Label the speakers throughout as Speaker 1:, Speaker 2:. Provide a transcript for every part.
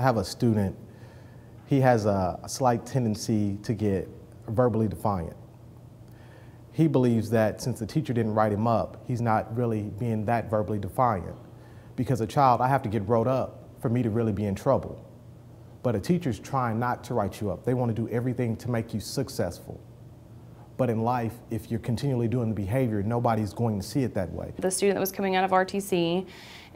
Speaker 1: I have a student, he has a slight tendency to get verbally defiant. He believes that since the teacher didn't write him up, he's not really being that verbally defiant. Because a child, I have to get wrote up for me to really be in trouble. But a teacher's trying not to write you up. They want to do everything to make you successful. But in life, if you're continually doing the behavior, nobody's going to see it that way.
Speaker 2: The student that was coming out of RTC,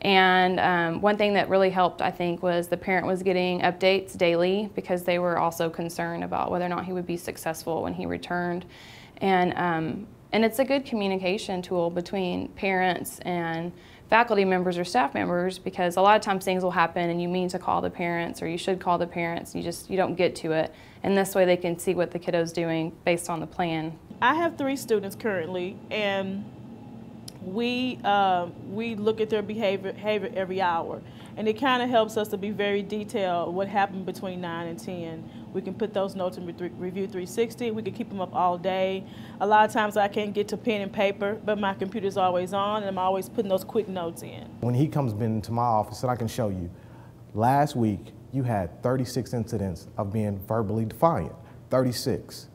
Speaker 2: and one thing that really helped, I think, was the parent was getting updates daily because they were also concerned about whether or not he would be successful when he returned. And it's a good communication tool between parents and faculty members or staff members, because a lot of times things will happen and you mean to call the parents, or you should call the parents, you don't get to it. And this way they can see what the kiddo's doing based on the plan.
Speaker 3: I have 3 students currently, and we look at their behavior every hour, and it kind of helps us to be very detailed what happened between 9 and 10. We can put those notes in Review 360. We can keep them up all day. A lot of times I can't get to pen and paper, but my computer's always on, and I'm always putting those quick notes in.
Speaker 1: When he comes into my office, and I can show you, last week you had 36 incidents of being verbally defiant. 36.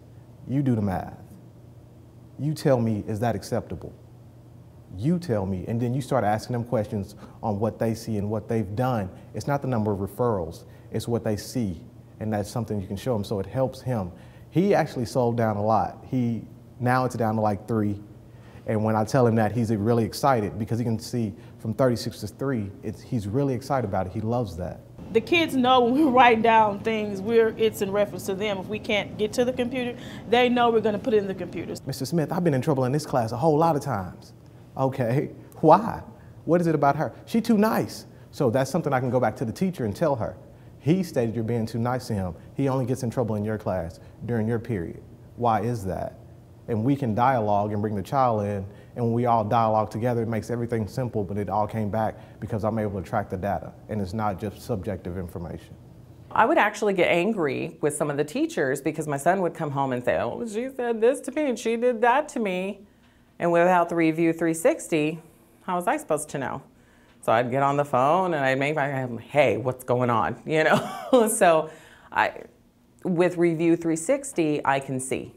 Speaker 1: You do the math. You tell me, is that acceptable? You tell me, and then you start asking them questions on what they see and what they've done. It's not the number of referrals, it's what they see, and that's something you can show them, so it helps him. He actually slowed down a lot. Now it's down to like 3, and when I tell him that, he's really excited because he can see from 36 to 3, he's really excited about it. He loves that.
Speaker 3: The kids know when we're writing down things, it's in reference to them. If we can't get to the computer, they know we're going to put it in the computers.
Speaker 1: Mr. Smith, I've been in trouble in this class a whole lot of times. Okay, why? What is it about her? She's too nice. So that's something I can go back to the teacher and tell her. He stated you're being too nice to him. He only gets in trouble in your class during your period. Why is that? And we can dialogue and bring the child in, and when we all dialogue together, it makes everything simple, but it all came back because I'm able to track the data, and it's not just subjective information.
Speaker 4: I would actually get angry with some of the teachers because my son would come home and say, oh, she said this to me and she did that to me. And without the Review 360, how was I supposed to know? So I'd get on the phone and I'd make hey, what's going on, you know? So with Review 360, I can see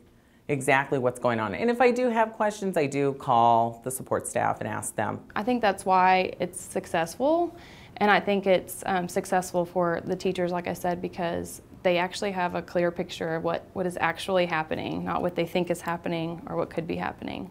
Speaker 4: exactly what's going on. And if I do have questions, I do call the support staff and ask them.
Speaker 2: I think that's why it's successful, and I think it's successful for the teachers, like I said, because they actually have a clear picture of what is actually happening, not what they think is happening or what could be happening.